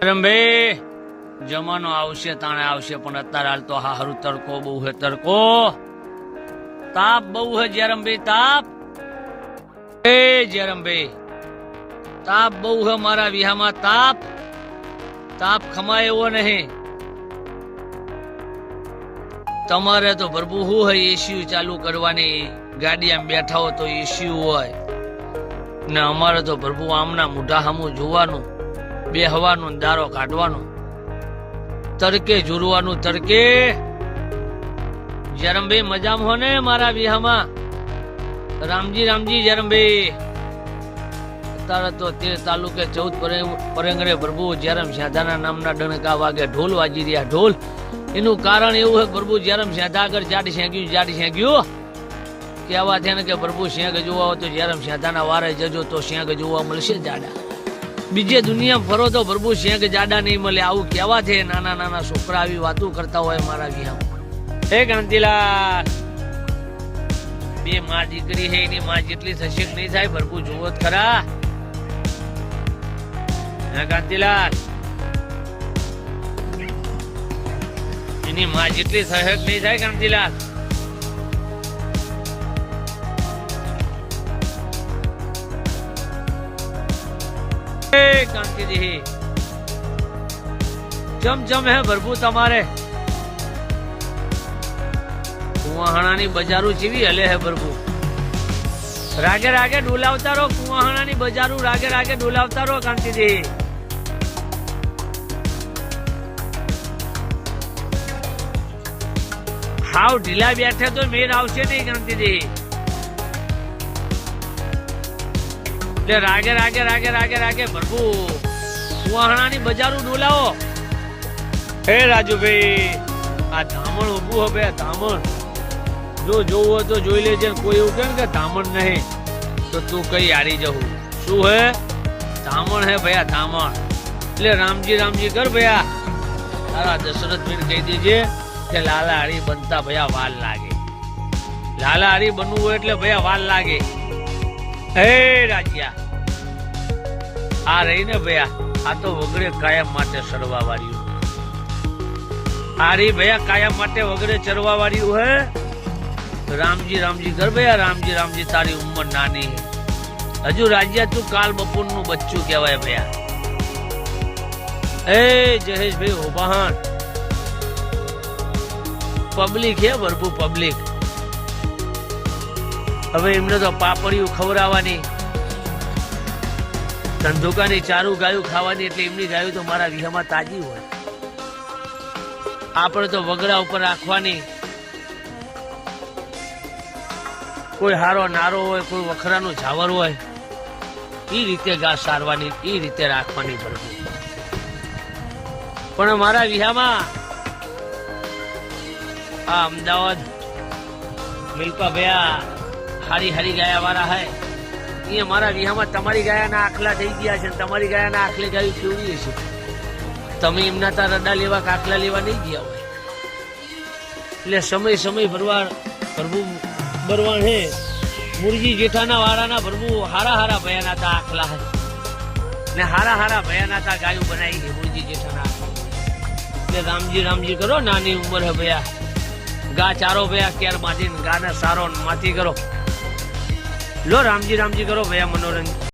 રંભે જમાનો આવશે તાણે આવશે, પણ અત્યારે હાલ તો હારું તડકો બહુ હે, તડકો તાપ બહુ હે જયરામભાઈ, તાપ એ જયરામભાઈ તાપ બહુ હે મારા વિહામાં, તાપ તાપ ખમાય એવો નહીં. તમારે તો પ્રભુ શું હોય એસી ચાલુ કરવાની, ગાડી આમ બેઠા હો તો એસી હોય ને, અમારે તો પ્રભુ આમના મોઢા સામું જોવાનું, બેહવાનું, દારો કાઢવાનો, તડકે જોરવાનું, તડકે. જયરામભાઈ મજામાં હો ને મારા વિહામાં? રામજી રામજી જયરામભાઈ. અત્યારે તો 13 તાલુકે 14 પરંગરે પ્રભુ જયરામ સાધાના નામના ડણકા વાગે, ઢોલ વાજી રહ્યા, ઢોલ. એનું કારણ એવું છે પ્રભુ જયરામ સાધા આગળ જાડી શેંગ્યું કહેવા છે ને કે પ્રભુ શેંગ જોવા હોય તો જયરામ સાધાના વારે જજો તો શેંગ જોવા મળશે જાડા. બીજે દુનિયા ફરો તો પ્રભુ શેંગ જાડા નહીં મળે, આવું કહેવા છે. નાના નાના છોકરા આવી વાતો કરતા હોય મારા વિહામાં. હે કાંતિલાલ, બે માં દીકરી હે, એની માં જેટલી થશે કે નહીં થાય પ્રભુ જોવો જ ખરા. હે કાંતિલાલ, એની માં જેટલી થશે કે નહીં થાય કાંતિલાલ? કાંતિજી ચમચમ હે પ્રભુ તમારે. કુવાહાણાની બજારું ચીવી હલે હે પ્રભુ. રાગે રાગે ડોલાવતા રહો, કુવાહાણાની બજારું રાગે રાગે ડોલાવતા રહો કાંતિજી. હાવ ઢીલા બેઠે તો મેર આવશે નહીં કાંતિજી. એટલે રાગે રાગે રાગે રાગે રાગે પ્રભુ કુવાહાણાની બજારું ડોલાવો. હે રાજુભાઈ, આ ધામણ ઉભું હવે, ધામણ જો જોવું હોય તો જોઈ લેજે. કોઈ એવું કે ધામણ નહીં તો તું કઈ હારી જવું. શું હે? ધામણ હે ભૈયા, ધામણ. એટલે રામજી રામજી કર ભૈયા. તારા દશરથ ભાઈ કહી દેજે કે લાલા હારી બનતા ભૈયા વાર લાગે. લાલા હારી બનવું હોય એટલે ભૈયા વાર લાગે. હે રાજ્યા, આ રહી ને ભૈયા, આ તો વગડે કાયમ માટે સડવા વાળ્યું. હારી ભૈયા કાયમ માટે વગડે ચરવા વાળ્યું હે. રામજી રામજી કર ભૈયા, રામજી રામજી. તારી ઉંમર નાની હે હજુ રાજ્યા, તું કાલ બપોર નું બચ્ચું કહેવાય ભૈયા. એ જયેશભાઈ ઓબાહણ, પબ્લિક હે પ્રભુ, પબ્લિક. હવે એમને તો પાપડિયું ખવડાવવાની, ધંધુકાની ચારું ગાયું ખાવાની, એટલે એમની ગાયું તો મારા વિહામાં તાજી હોય. આપણે તો વગડા ઉપર રાખવાની. કોઈ હારો નારો હોય, કોઈ વખરાનું ઝાવર હોય, એ રીતે ઘાસ સારવાની, એ રીતે રાખવાની પ્રભુ. પણ મારા વિહામાં આ અમદાવાદ મિલ્પા ભૈયા હારી હારી ગાયા વાળા હે. એ મારા વિહામાં તમારી ગાયાના આખલા થઈ ગયા છે, તમારી ગાયાના આખલે ગાયું કેવી છે. તમે એમના તા રડા લેવા કાખલા લેવા નહીં ગયા હોય. એટલે સમય સમય ભરવા પ્રભુ બરવાણ હે. મુરજી જેઠાના વાળાના પ્રભુ હારા હારા ભયાના તા આખલા હે ને હારા હારા ભયાના તા ગાયું બનાવી છે મુરજી જેઠાના. એટલે રામજી રામજી કરો, નાની ઉંમર હે ભયા. ગા ચારો ભયા કેર માંથી, ગાને સારો માથી કરો. લો રામજી રામજી કરો ભયા, મનોરંજન.